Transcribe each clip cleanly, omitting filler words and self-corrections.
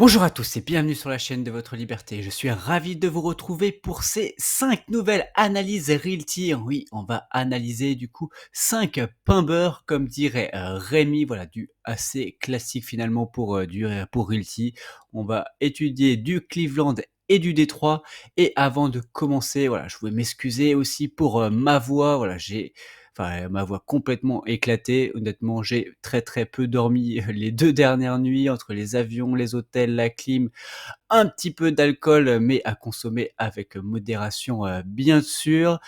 Bonjour à tous et bienvenue sur la chaîne de votre liberté. Je suis ravi de vous retrouver pour ces 5 nouvelles analyses Realty. Oui, on va analyser du coup 5 pain beurre, comme dirait Rémi, voilà, du assez classique finalement pour Realty. On va étudier du Cleveland et du Détroit. Et avant de commencer, voilà, je voulais m'excuser aussi pour ma voix. Voilà, ma voix complètement éclatée. Honnêtement, j'ai très très peu dormi les 2 dernières nuits entre les avions, les hôtels, la clim, un petit peu d'alcool, mais à consommer avec modération, bien sûr.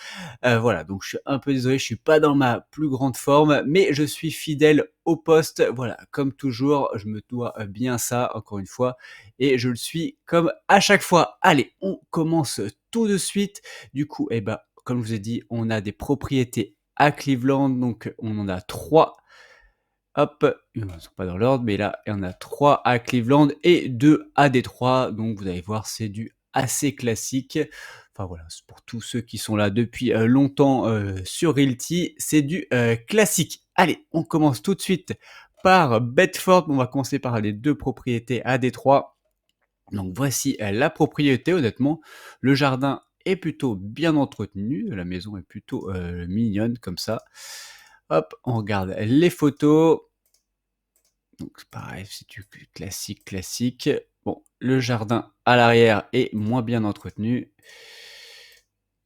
Voilà, donc je suis un peu désolé, je suis pas dans ma plus grande forme, mais je suis fidèle au poste. Voilà, comme toujours, je me dois bien ça, encore une fois, et je le suis comme à chaque fois. Allez, on commence tout de suite. Du coup, eh ben, comme je vous ai dit, on a des propriétés à Cleveland, donc on en a 3. Hop, ils ne sont pas dans l'ordre, mais là, il y en a 3 à Cleveland et 2 à Détroit. Donc vous allez voir, c'est du assez classique. Enfin voilà, c'est pour tous ceux qui sont là depuis longtemps sur Realty, c'est du classique. Allez, on commence tout de suite par Bedford. On va commencer par les 2 propriétés à Détroit. Donc voici la propriété, honnêtement. Le jardin est plutôt bien entretenu. La maison est plutôt mignonne comme ça. Hop, on regarde les photos. Donc c'est pareil, c'est du classique, classique. Bon, le jardin à l'arrière est moins bien entretenu.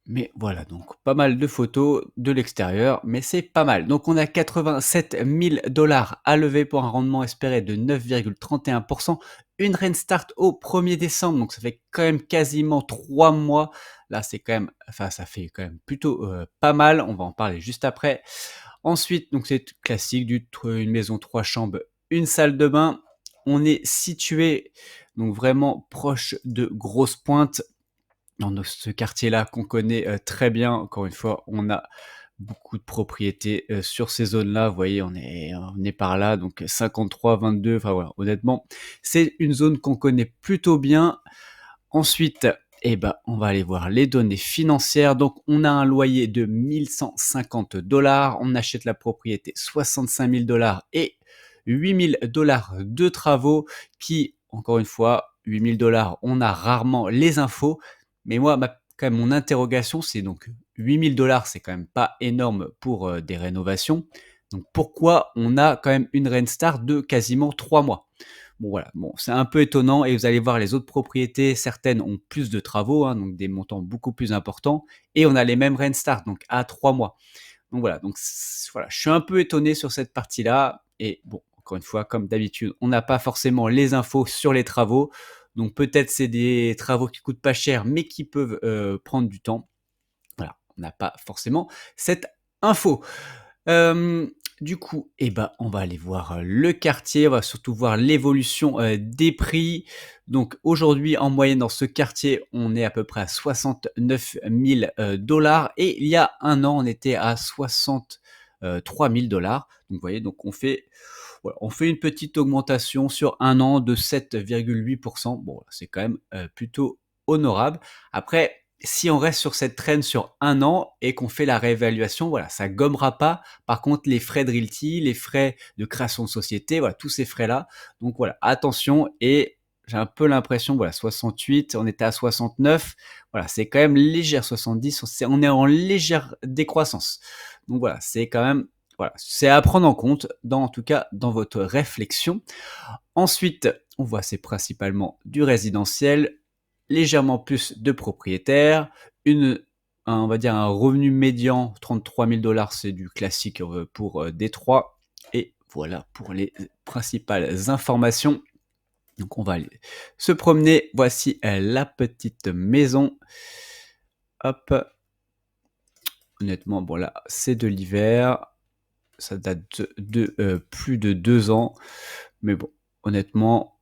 Mais voilà, donc pas mal de photos de l'extérieur, mais c'est pas mal. Donc on a 87 000 dollars à lever pour un rendement espéré de 9,31%. Une rain start au 1er décembre, donc ça fait quand même quasiment 3 mois. Là, c'est quand même, enfin, ça fait quand même plutôt pas mal. On va en parler juste après. Ensuite, donc c'est classique, une maison 3 chambres, une salle de bain. On est situé donc vraiment proche de Grosse Pointe, dans ce quartier-là qu'on connaît très bien. Encore une fois, on a beaucoup de propriétés sur ces zones-là. Vous voyez, on est par là, donc 53, 22. Enfin voilà, honnêtement, c'est une zone qu'on connaît plutôt bien. Ensuite, eh ben, on va aller voir les données financières. Donc, on a un loyer de 1150 dollars. On achète la propriété 65 000 dollars et 8 000 dollars de travaux qui, encore une fois, 8 000 dollars, on a rarement les infos. Mais moi, quand même, mon interrogation, c'est donc 8 000 dollars, c'est quand même pas énorme pour des rénovations. Donc, pourquoi on a quand même une Rentstart de quasiment 3 mois? Bon voilà, bon, c'est un peu étonnant et vous allez voir les autres propriétés, certaines ont plus de travaux, hein, donc des montants beaucoup plus importants, et on a les mêmes Rent-Start, donc à 3 mois. Donc voilà, voilà, je suis un peu étonné sur cette partie-là, et bon, encore une fois, comme d'habitude, on n'a pas forcément les infos sur les travaux, donc peut-être c'est des travaux qui coûtent pas cher, mais qui peuvent prendre du temps. Voilà, on n'a pas forcément cette info. Du coup, eh ben, on va aller voir le quartier, on va surtout voir l'évolution des prix. Donc aujourd'hui, en moyenne, dans ce quartier, on est à peu près à 69 000 dollars. Et il y a un an, on était à 63 000 dollars. Donc vous voyez, donc voilà, on fait une petite augmentation sur un an de 7,8%. Bon, c'est quand même plutôt honorable. Après, si on reste sur cette traîne sur un an et qu'on fait la réévaluation, voilà, ça gommera pas. Par contre, les frais de realty, les frais de création de société, voilà, tous ces frais-là. Donc voilà, attention. Et j'ai un peu l'impression, voilà, 68, on était à 69. Voilà, c'est quand même légère, 70, on est en légère décroissance. Donc voilà, c'est quand même, voilà, c'est à prendre en compte, en tout cas, dans votre réflexion. Ensuite, on voit c'est principalement du résidentiel, légèrement plus de propriétaires, on va dire un revenu médian, 33 000 dollars, c'est du classique pour Détroit. Et voilà pour les principales informations. Donc on va aller se promener. Voici la petite maison. Hop. Honnêtement, bon là, c'est de l'hiver. Ça date de plus de 2 ans. Mais bon, honnêtement,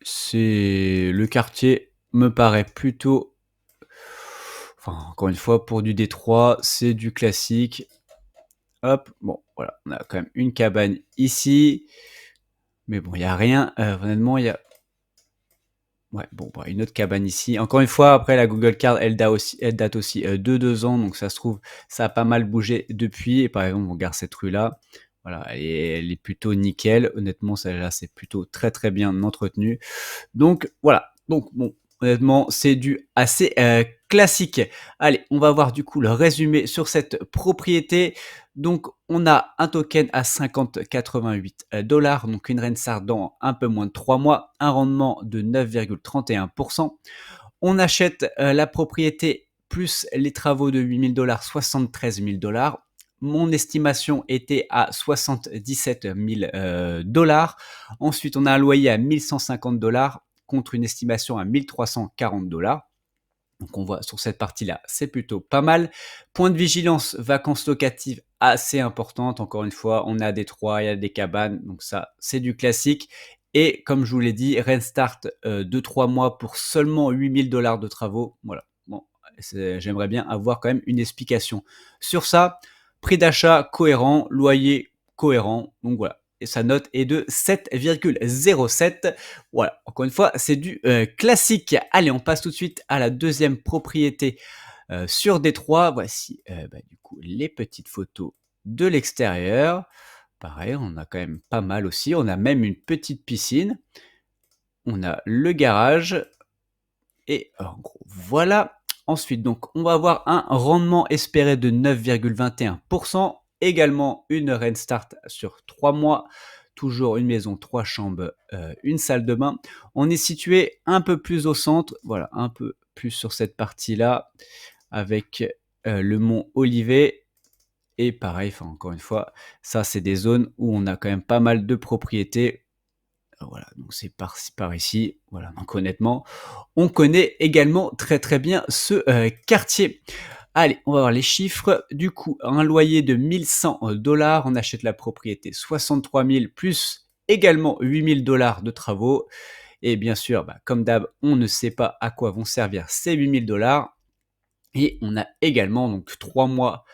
c'est le quartier me paraît plutôt, enfin, encore une fois, pour du Détroit, c'est du classique. Hop, bon, voilà, on a quand même une cabane ici. Mais bon, il y a rien, honnêtement, il y a ouais, bon, bah, une autre cabane ici. Encore une fois, après la Google Card, elle date aussi de 2 ans, donc ça se trouve, ça a pas mal bougé depuis. Et par exemple, on regarde cette rue-là. Voilà, elle est plutôt nickel. Honnêtement, celle-là, c'est plutôt très, très bien entretenu. Donc voilà, donc bon, honnêtement, c'est du assez, classique. Allez, on va voir du coup le résumé sur cette propriété. Donc on a un token à 50,88 $, donc une Renstar dans un peu moins de 3 mois, un rendement de 9,31. On achète, la propriété plus les travaux de 8 000 $, 73 000 $. Mon estimation était à 77 000 $. Ensuite, on a un loyer à 1 150 $ contre une estimation à 1 340 $. Donc on voit sur cette partie-là, c'est plutôt pas mal. Point de vigilance, vacances locatives assez importantes. Encore une fois, on a des Détroit, il y a des cabanes, donc ça, c'est du classique. Et comme je vous l'ai dit, Restart de 3 mois pour seulement 8 000 $ de travaux. Voilà. Bon, j'aimerais bien avoir quand même une explication sur ça. Prix d'achat cohérent, loyer cohérent. Donc voilà. Et sa note est de 7,07. Voilà, encore une fois, c'est du classique. Allez, on passe tout de suite à la deuxième propriété sur Détroit. Voici du coup les petites photos de l'extérieur. Pareil, on a quand même pas mal aussi. On a même une petite piscine. On a le garage. Et en gros, voilà. Ensuite, donc, on va avoir un rendement espéré de 9,21%. Également, une Rentstart sur 3 mois. Toujours une maison, 3 chambres, une salle de bain. On est situé un peu plus au centre. Voilà, un peu plus sur cette partie-là. Avec le mont Olivet. Et pareil, enfin, encore une fois, ça, c'est des zones où on a quand même pas mal de propriétés. Voilà, donc c'est par ici. Voilà, donc honnêtement, on connaît également très très bien ce quartier. Allez, on va voir les chiffres. Du coup, un loyer de 1 100 $, on achète la propriété 63 000 plus également 8 000 $ de travaux. Et bien sûr, comme d'hab, on ne sait pas à quoi vont servir ces 8 000 $. Et on a également donc 3 mois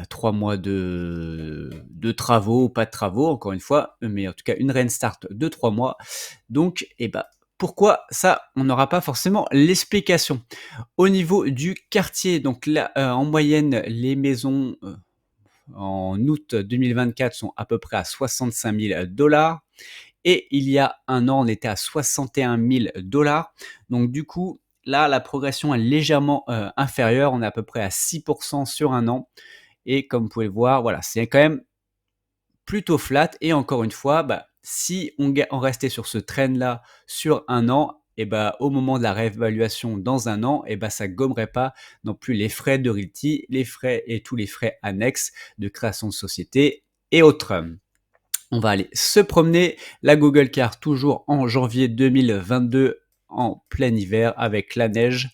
3 mois de travaux, pas de travaux encore une fois, mais en tout cas une Restart de 3 mois. Donc pourquoi ça? On n'aura pas forcément l'explication. Au niveau du quartier, donc là, en moyenne, les maisons, en août 2024 sont à peu près à 65 000 $ et il y a un an, on était à 61 000 $. Donc du coup, là, la progression est légèrement, inférieure. On est à peu près à 6 sur un an. Et comme vous pouvez le voir, voilà, c'est quand même plutôt flat. Et encore une fois, si on restait sur ce trend-là sur un an, et au moment de la réévaluation dans un an, ça gommerait pas non plus les frais de realty, les frais et tous les frais annexes de création de société et autres. On va aller se promener. La Google Car toujours en janvier 2022 en plein hiver avec la neige.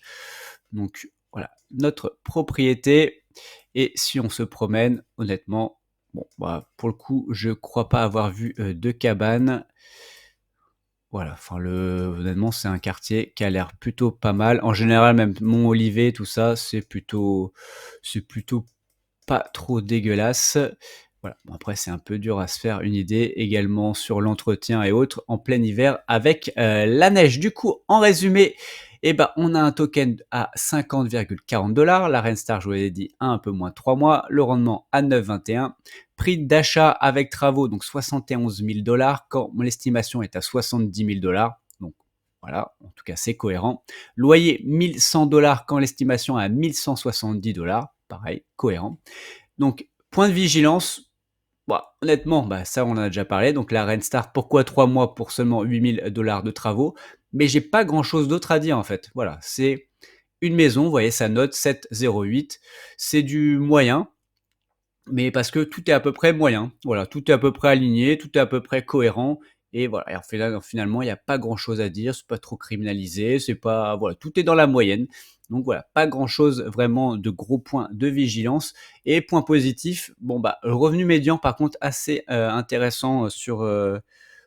Donc voilà, notre propriété. Et si on se promène, honnêtement, bon, pour le coup, je crois pas avoir vu de cabane. Voilà, enfin honnêtement, c'est un quartier qui a l'air plutôt pas mal. En général, même Mont-Olivet, tout ça, c'est plutôt pas trop dégueulasse. Voilà, bon après c'est un peu dur à se faire une idée également sur l'entretien et autres en plein hiver avec la neige. Du coup, en résumé, on a un token à 50,40 $, la Renstar, je vous l'ai dit, à un peu moins de 3 mois, le rendement à 9,21, prix d'achat avec travaux, donc 71 000 $ quand l'estimation est à 70 000 $. Donc voilà, en tout cas c'est cohérent. Loyer 1 100 $ quand l'estimation est à 1 170 $, pareil, cohérent. Donc point de vigilance, honnêtement, ça on en a déjà parlé. Donc la Renstar, pourquoi 3 mois pour seulement 8 000 $ de travaux? Mais j'ai pas grand chose d'autre à dire en fait. Voilà, c'est une maison, vous voyez, sa note 7,08. C'est du moyen, mais parce que tout est à peu près moyen. Voilà, tout est à peu près aligné, tout est à peu près cohérent. Et voilà, et finalement, il n'y a pas grand chose à dire, c'est pas trop criminalisé, c'est pas. Voilà, tout est dans la moyenne. Donc voilà, pas grand chose vraiment de gros points de vigilance. Et point positif, le revenu médian, par contre, assez intéressant sur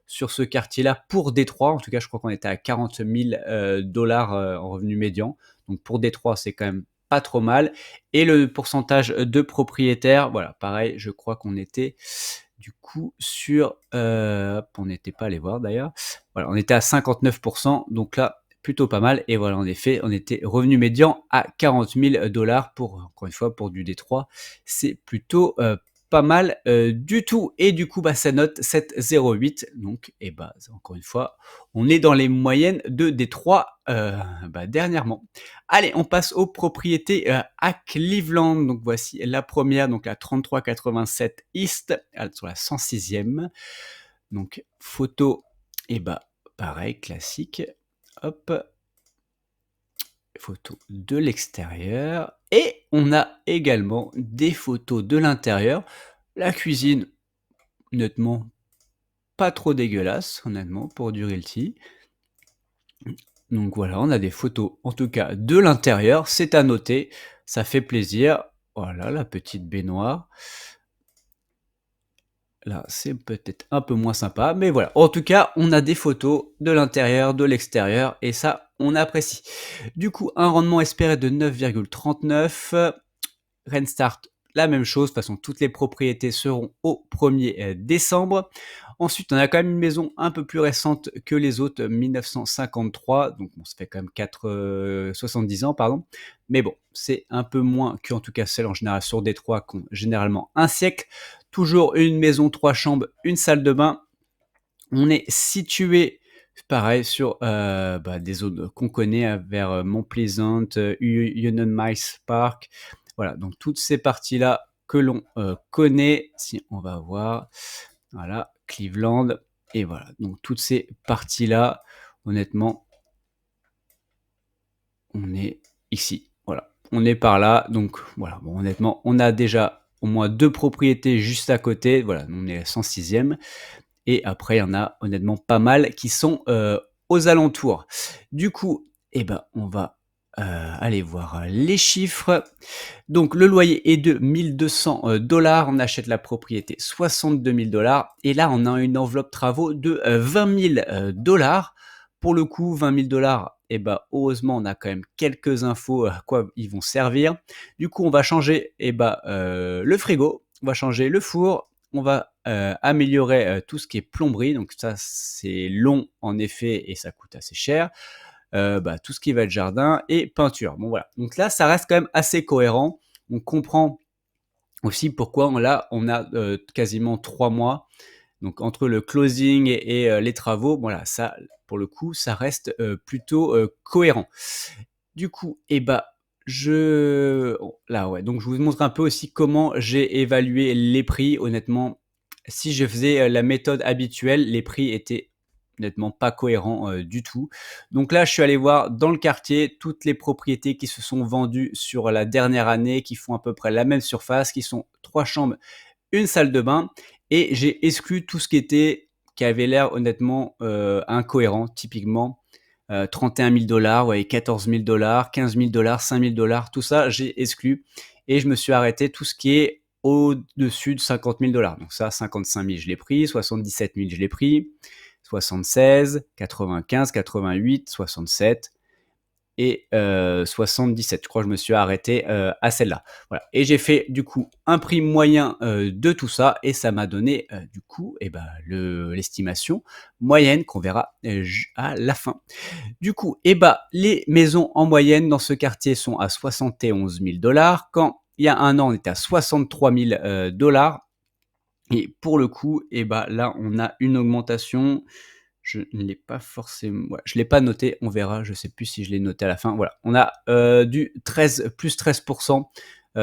ce quartier-là pour Détroit. En tout cas, je crois qu'on était à 40 000 $ en revenu médian. Donc pour Détroit, c'est quand même pas trop mal. Et le pourcentage de propriétaires, voilà, pareil, je crois qu'on était du coup sur, on n'était pas allé voir d'ailleurs. Voilà, on était à 59%, donc là, plutôt pas mal. Et voilà, en effet, on était revenu médian à 40 000 $ pour, encore une fois, pour du Détroit. C'est plutôt pas mal, du tout et du coup, bah, ça note 7,08 donc et bah, encore une fois, on est dans les moyennes de Détroit, bah, dernièrement. Allez, on passe aux propriétés, à Cleveland. Donc voici la première, donc la 3387 East, sur la 106e. Donc photo et bah, pareil classique. Hop, photo de l'extérieur et on a également des photos de l'intérieur. La cuisine, honnêtement, pas trop dégueulasse, honnêtement, pour du realty. Donc voilà, on a des photos, en tout cas de l'intérieur, c'est à noter, ça fait plaisir. Voilà, la petite baignoire. Là, c'est peut-être un peu moins sympa, mais voilà. En tout cas, on a des photos de l'intérieur, de l'extérieur, et ça, on apprécie. Du coup, un rendement espéré de 9,39. Rentstart, la même chose. De toute façon, toutes les propriétés seront au 1er décembre. Ensuite, on a quand même une maison un peu plus récente que les autres, 1953. Donc, bon, ça fait quand même 70 ans, pardon. Mais bon, c'est un peu moins que, en tout cas, celles en général sur Détroit, qui ont généralement un siècle. Toujours une maison, 3 chambres, une salle de bain. On est situé, pareil, sur bah, des zones qu'on connaît, vers Mont Pleasant, Union Mice Park. Voilà, donc toutes ces parties-là que l'on connaît. Si on va voir, voilà, Cleveland. Et voilà, donc toutes ces parties-là, honnêtement, on est ici. Voilà, on est par là. Donc voilà, bon, honnêtement, on a déjà au moins 2 propriétés juste à côté. Voilà, on est à 106e. Et après, il y en a honnêtement pas mal qui sont aux alentours. Du coup, eh ben, on va aller voir les chiffres. Donc, le loyer est de 1200 dollars. On achète la propriété 62 000 dollars. Et là, on a une enveloppe travaux de 20 000 dollars. Pour le coup, 20 000 dollars, eh ben, heureusement, on a quand même quelques infos à quoi ils vont servir. Du coup, on va changer le frigo, on va changer le four, on va améliorer tout ce qui est plomberie. Donc ça, c'est long en effet et ça coûte assez cher. Bah, tout ce qui va être jardin et peinture. Bon voilà. Donc là, ça reste quand même assez cohérent. On comprend aussi pourquoi on a quasiment 3 mois. Donc entre le closing et les travaux, voilà, ça, pour le coup, ça reste plutôt cohérent. Du coup, eh bah, là, ouais, donc je vous montre un peu aussi comment j'ai évalué les prix. Honnêtement, si je faisais la méthode habituelle, les prix étaient honnêtement pas cohérents du tout. Donc là, je suis allé voir dans le quartier toutes les propriétés qui se sont vendues sur la dernière année, qui font à peu près la même surface, qui sont 3 chambres, une salle de bain, et j'ai exclu tout ce qui avait l'air honnêtement incohérent, typiquement 31 000 dollars, ouais, 14 000 dollars, 15 000 dollars, 5 000 dollars, tout ça, j'ai exclu. Et je me suis arrêté tout ce qui est au-dessus de 50 000 dollars. Donc ça, 55 000, je l'ai pris, 77 000, je l'ai pris, 76, 95, 88, 67 et 77. Je crois que je me suis arrêté à celle-là. Voilà. Et j'ai fait du coup un prix moyen de tout ça et ça m'a donné du coup l'estimation moyenne qu'on verra à la fin. Du coup, les maisons en moyenne dans ce quartier sont à 71 000 dollars. Quand il y a un an, on était à 63 000 dollars. Et pour le coup, là, on a une augmentation. Je ne l'ai pas forcément, ouais, je l'ai pas noté, on verra, je sais plus si je l'ai noté à la fin. Voilà, on a du 13, plus 13%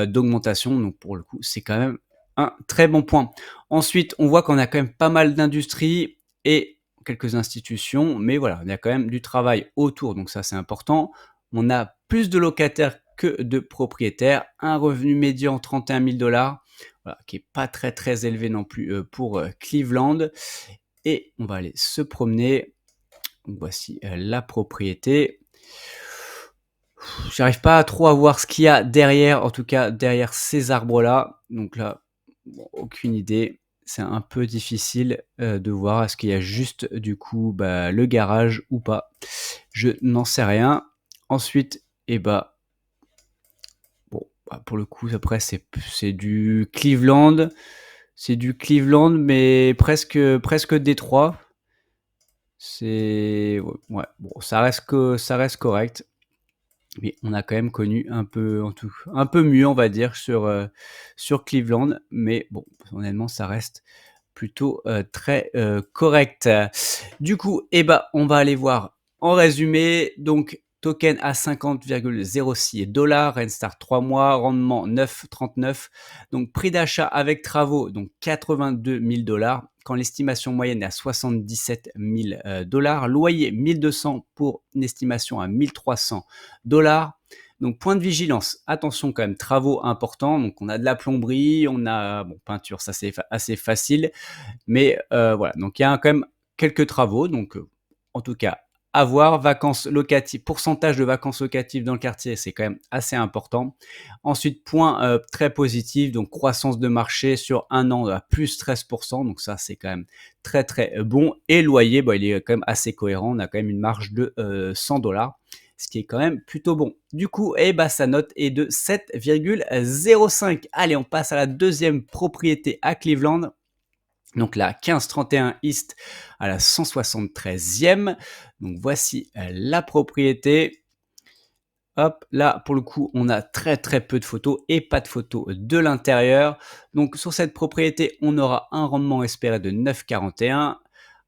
d'augmentation, donc pour le coup, c'est quand même un très bon point. Ensuite, on voit qu'on a quand même pas mal d'industries et quelques institutions, mais voilà, on a quand même du travail autour, donc ça c'est important. On a plus de locataires que de propriétaires, un revenu médian 31 000 dollars, voilà, qui est pas très très élevé non plus pour Cleveland. Et on va aller se promener. Donc voici la propriété. J'arrive pas trop à voir ce qu'il y a derrière, en tout cas derrière ces arbres-là. Donc là, bon, aucune idée. C'est un peu difficile de voir. Est-ce qu'il y a juste du coup le garage ou pas? Je n'en sais rien. Ensuite, bon, pour le coup, après c'est du Cleveland. C'est du Cleveland, mais presque Détroit. C'est ouais, bon, ça reste correct. Mais on a quand même connu un peu en tout un peu mieux, on va dire, sur Cleveland. Mais bon, honnêtement, ça reste plutôt, très, correct. Du coup, eh ben, on va aller voir en résumé, donc token à 50,06 Renstar 3 mois, rendement 9,39. Donc prix d'achat avec travaux, donc 82 000 quand l'estimation moyenne est à 77 000 loyer 1 200 pour une estimation à 1 300 Donc point de vigilance, attention quand même, travaux importants, donc on a de la plomberie, on a bon peinture, ça c'est assez facile. Mais voilà, donc il y a quand même quelques travaux, donc en tout cas, à voir. Vacances locatives, pourcentage de vacances locatives dans le quartier, c'est quand même assez important. Ensuite, point très positif, donc croissance de marché sur un an à plus 13%, donc ça c'est quand même très très bon. Et loyer, bah, il est quand même assez cohérent, on a quand même une marge de 100 ce qui est quand même plutôt bon. Du coup, eh ben, sa note est de 7,05. Allez, on passe à la deuxième propriété à Cleveland. Donc la 1531 East à la 173e. Donc voici la propriété. Hop, là pour le coup, on a très très peu de photos et pas de photos de l'intérieur. Donc sur cette propriété, on aura un rendement espéré de 9,41.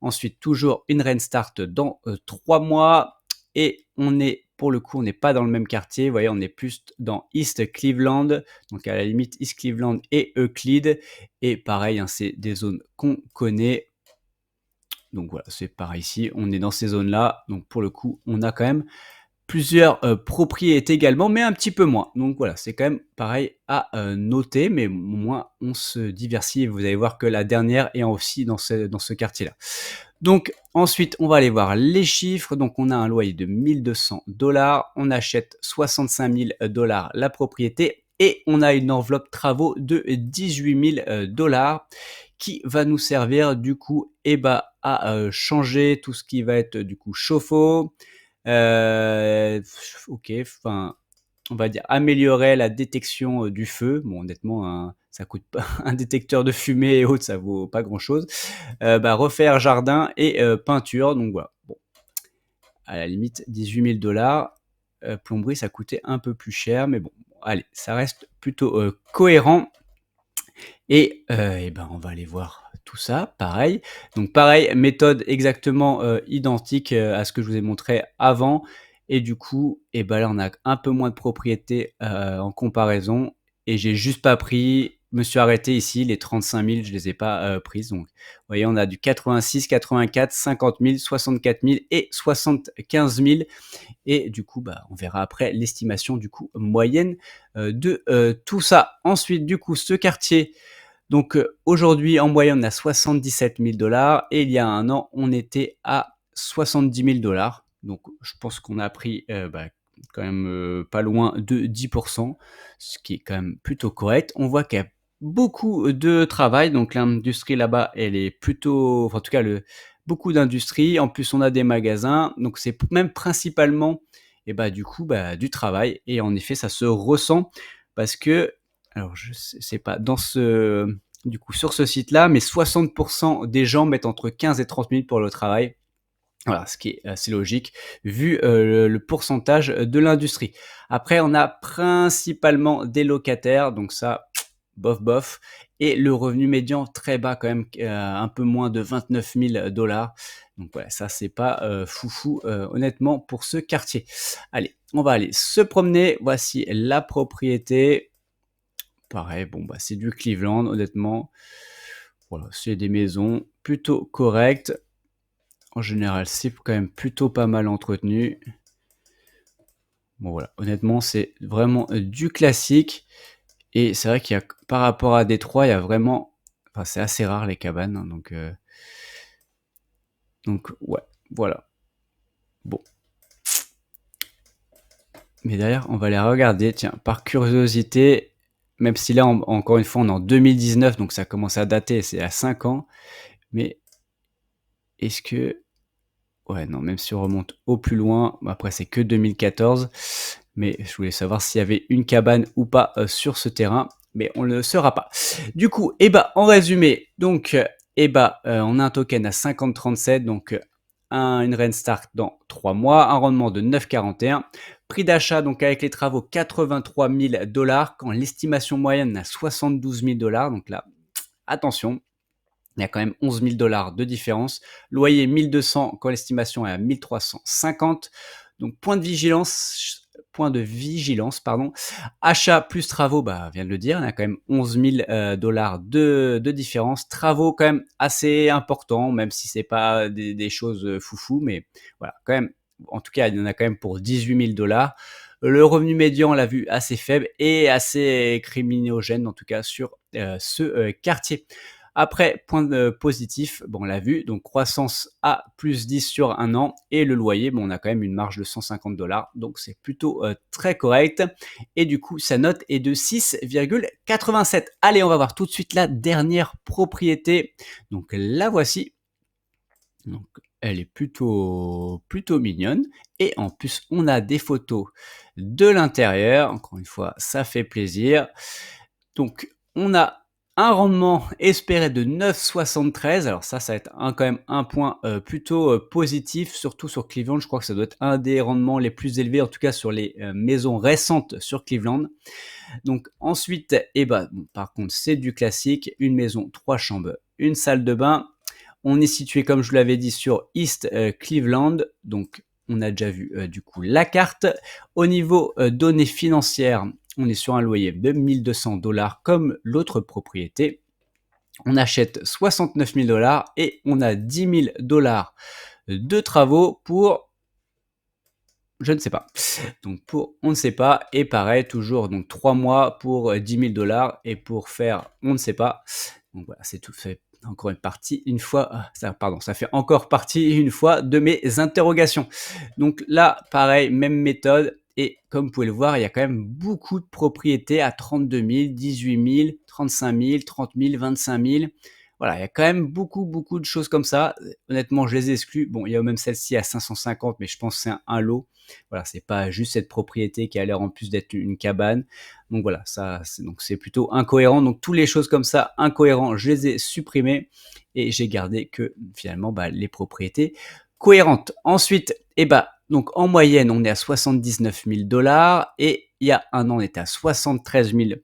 Ensuite, toujours une rain start dans 3 mois. Et on est, pour le coup, on n'est pas dans le même quartier. Vous voyez, on est plus dans East Cleveland. Donc à la limite, East Cleveland et Euclid. Et pareil, hein, c'est des zones qu'on connaît. Donc voilà, c'est pareil ici. On est dans ces zones-là. Donc pour le coup, on a quand même plusieurs propriétés également, mais un petit peu moins. Donc voilà, c'est quand même pareil à noter, mais au moins on se diversifie. Et vous allez voir que la dernière est aussi dans ce quartier-là. Donc ensuite, on va aller voir les chiffres. Donc on a un loyer de 1 200 on achète 65 000 la propriété et on a une enveloppe travaux de 18 000 qui va nous servir du coup à changer tout ce qui va être du coup chauffe-eau, OK, enfin, on va dire améliorer la détection, du feu. Bon honnêtement, ça coûte pas un détecteur de fumée et autres, ça vaut pas grand chose. Bah, refaire jardin et peinture, donc voilà. Bon, à la limite 18 000 plomberie, ça coûtait un peu plus cher, mais bon, allez, ça reste plutôt, cohérent. Et ben, on va aller voir tout ça, pareil. Donc pareil, méthode exactement, identique, à ce que je vous ai montré avant et du coup et ben là, on a un peu moins de propriétés, en comparaison et j'ai juste pas pris me suis arrêté ici, les 35 000, je les ai pas, prises donc vous voyez, on a du 86, 84, 50 000, 64 000 et 75 000 et du coup, bah, on verra après l'estimation du coup moyenne, de, tout ça. Ensuite, du coup, ce quartier donc aujourd'hui, en moyenne, on a 77 000 et il y a un an, on était à 70 000 Donc je pense qu'on a pris, bah, quand même, pas loin de 10 ce qui est quand même plutôt correct. On voit qu'il y a beaucoup de travail, donc l'industrie là-bas, elle est plutôt enfin en tout cas beaucoup d'industrie. En plus, on a des magasins, donc c'est même principalement et bah, du coup, bah, du travail et en effet, ça se ressent parce que alors je sais pas dans ce du coup sur ce site-là, mais 60 des gens mettent entre 15 et 30 minutes pour le travail. Voilà, ce qui est assez logique vu, le pourcentage de l'industrie. Après, on a principalement des locataires, donc ça, bof bof et le revenu médian très bas quand même, un peu moins de 29 000 Donc voilà, ça c'est pas, foufou, honnêtement pour ce quartier. Allez, on va aller se promener. Voici la propriété. Pareil, bon, bah, c'est du Cleveland, honnêtement. Voilà, c'est des maisons plutôt correctes. En général, c'est quand même plutôt pas mal entretenu. Bon, voilà, honnêtement, c'est vraiment du classique. Et c'est vrai qu'il y a, par rapport à Détroit, il y a vraiment, enfin, c'est assez rare les cabanes, hein, donc, ouais, voilà. Bon. Mais d'ailleurs, on va les regarder, tiens, par curiosité, même si là, encore une fois, on est en 2019, donc ça commence à dater, c'est à 5 ans. Mais est-ce que ouais, non, même si on remonte au plus loin, bah, après c'est que 2014, mais je voulais savoir s'il y avait une cabane ou pas, sur ce terrain, mais on ne le saura pas. Du coup, et bah, en résumé, donc, et bah, on a un token à 50,37 donc, une Rent Start dans 3 mois, un rendement de 9,41. Prix d'achat, donc avec les travaux, 83 000 dollars, quand l'estimation moyenne à 72 000 dollars. Donc là, attention, il y a quand même 11 000 dollars de différence. Loyer 1200 quand l'estimation est à 1350. Donc point de vigilance, pardon. Achat plus travaux, bah, vient de le dire, on a quand même 11 000 dollars de différence. Travaux quand même assez importants, même si c'est pas des choses foufou, mais voilà, quand même. En tout cas, il y en a quand même pour 18 000 dollars. Le revenu médian, on l'a vu, assez faible et assez criminogène, en tout cas, sur ce quartier. Après, point positif, bon, on l'a vu, donc croissance à plus 10 sur un an et le loyer, bon, on a quand même une marge de 150 dollars, donc c'est plutôt très correct. Et du coup, sa note est de 6,87. Allez, on va voir tout de suite la dernière propriété. Donc la voici. Donc elle est plutôt mignonne. Et en plus, on a des photos de l'intérieur. Encore une fois, ça fait plaisir. Donc, on a un rendement espéré de 9,73. Alors ça va être quand même un point plutôt positif, surtout sur Cleveland. Je crois que ça doit être un des rendements les plus élevés, en tout cas sur les maisons récentes sur Cleveland. Donc ensuite, bon, par contre, c'est du classique. Une maison, 3 chambres, une salle de bain. On est situé, comme je vous l'avais dit, sur East Cleveland. Donc, on a déjà vu du coup la carte. Au niveau données financières, on est sur un loyer de 1200 dollars comme l'autre propriété. On achète 69 000 dollars et on a 10 000 dollars de travaux pour je ne sais pas. Donc pour on ne sait pas et pareil toujours donc 3 mois pour 10 000 dollars et pour faire on ne sait pas. Donc voilà, c'est tout fait encore une partie une fois ça fait encore partie une fois de mes interrogations. Donc là pareil, même méthode et comme vous pouvez le voir, il y a quand même beaucoup de propriétés à 32 000, 18 000, 35 000, 30 000, 25 000. Voilà, il y a quand même beaucoup de choses comme ça. Honnêtement, je les exclus. Bon, il y a même celle-ci à 550, mais je pense que c'est un lot. Voilà, c'est pas juste cette propriété qui a l'air en plus d'être une cabane. Donc voilà, c'est plutôt incohérent. Donc toutes les choses comme ça, incohérents, je les ai supprimées et j'ai gardé que finalement les propriétés cohérentes. Ensuite, donc en moyenne, on est à 79 000 dollars et il y a un an, on était à 73 000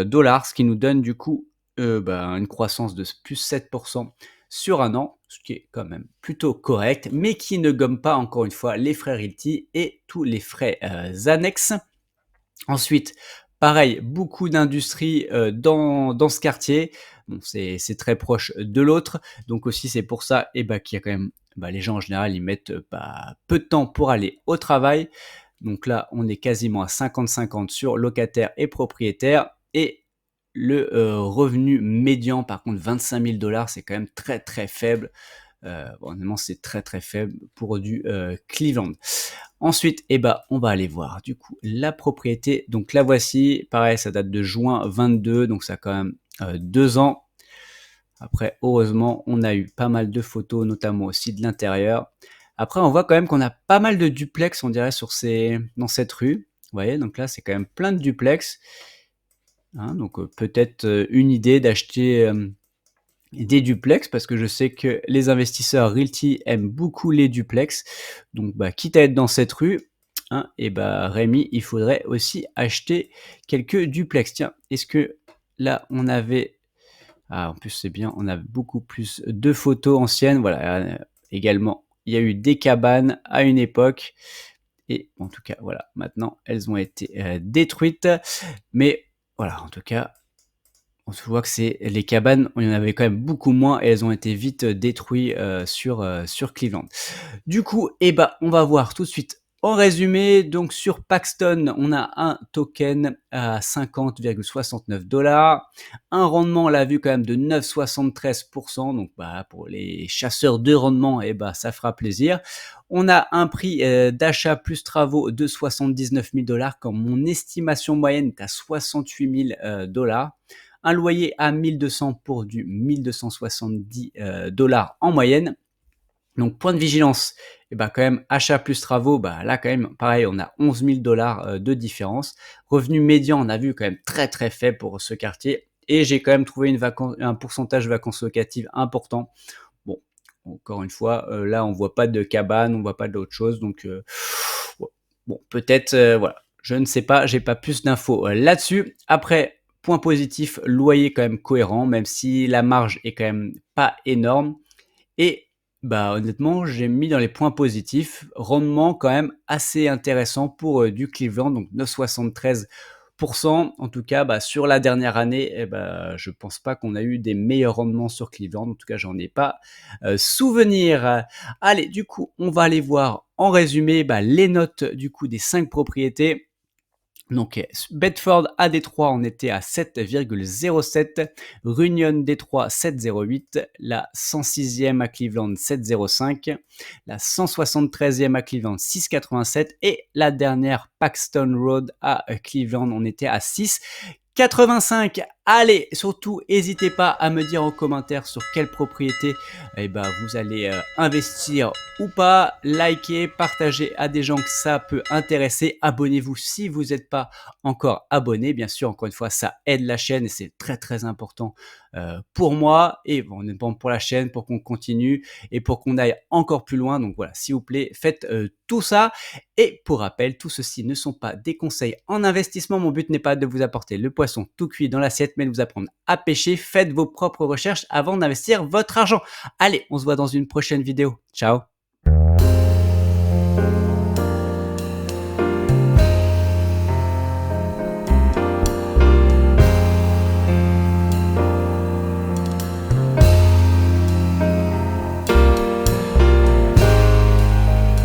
dollars, ce qui nous donne du coup une croissance de plus 7% sur un an, ce qui est quand même plutôt correct, mais qui ne gomme pas encore une fois les frais Realty et tous les frais annexes. Ensuite, pareil, beaucoup d'industries dans ce quartier. Bon, c'est très proche de l'autre, donc aussi c'est pour ça qu'il y a quand même les gens en général ils mettent peu de temps pour aller au travail. Donc là, on est quasiment à 50-50 sur locataire et propriétaire et le revenu médian, par contre, 25 000 dollars, c'est quand même très faible. Honnêtement, c'est très faible pour du Cleveland. Ensuite, on va aller voir du coup la propriété. Donc la voici. Pareil, ça date de juin 22, donc ça a quand même 2 ans. Après, heureusement, on a eu pas mal de photos, notamment aussi de l'intérieur. Après, on voit quand même qu'on a pas mal de duplex, on dirait, dans cette rue. Vous voyez, donc là, c'est quand même plein de duplex. Hein, donc peut-être une idée d'acheter des duplex parce que je sais que les investisseurs Realty aiment beaucoup les duplex. Donc quitte à être dans cette rue, hein, Rémi, il faudrait aussi acheter quelques duplex. Tiens, est-ce que là on avait... Ah, en plus c'est bien, on a beaucoup plus de photos anciennes. Voilà, également, il y a eu des cabanes à une époque. Et en tout cas, voilà, maintenant elles ont été détruites. Mais voilà, en tout cas, on se voit que c'est les cabanes, il y en avait quand même beaucoup moins et elles ont été vite détruites sur Cleveland. Du coup, on va voir tout de suite en résumé. Donc sur Paxton, on a un token à 50,69 dollars, un rendement, on l'a vu quand même de 9,73%. Donc pour les chasseurs de rendement, ça fera plaisir. On a un prix d'achat plus travaux de 79 000 dollars quand mon estimation moyenne est à 68 000 dollars. Un loyer à 1200 pour du 1270 dollars en moyenne. Donc point de vigilance, quand même achat plus travaux, là quand même pareil, on a 11 000 dollars de différence. Revenu médian, on a vu quand même très faible pour ce quartier. Et j'ai quand même trouvé un pourcentage de vacances locatives important. Bon, encore une fois, là, on voit pas de cabane, on voit pas d'autre chose, donc bon, peut-être, voilà, je ne sais pas, j'ai pas plus d'infos, là-dessus. Après, point positif, loyer quand même cohérent, même si la marge est quand même pas énorme et bah, honnêtement, j'ai mis dans les points positifs, rendement quand même assez intéressant pour, du Cleveland, donc 9,73. En tout cas, bah, sur la dernière année et bah, je pense pas qu'on a eu des meilleurs rendements sur Cleveland. En tout cas, j'en ai pas, souvenir. Allez, du coup, on va aller voir en résumé, bah, les notes du coup des 5 propriétés. Donc, Bedford à Détroit, on était à 7,07. Runyon Détroit 7,08. La 106e à Cleveland 7,05. La 173e à Cleveland 6,87. Et la dernière Paxton Road à Cleveland, on était à 6,85. Allez, surtout, n'hésitez pas à me dire en commentaire sur quelle propriété vous allez investir ou pas. Likez, partagez à des gens que ça peut intéresser. Abonnez-vous si vous n'êtes pas encore abonné. Bien sûr, encore une fois, ça aide la chaîne et c'est très très important pour moi et bon, pour la chaîne, pour qu'on continue et pour qu'on aille encore plus loin. Donc voilà, s'il vous plaît, faites tout ça. Et pour rappel, tout ceci ne sont pas des conseils en investissement. Mon but n'est pas de vous apporter le poisson tout cuit dans l'assiette, mais de vous apprendre à pêcher. Faites vos propres recherches avant d'investir votre argent. Allez, on se voit dans une prochaine vidéo. Ciao!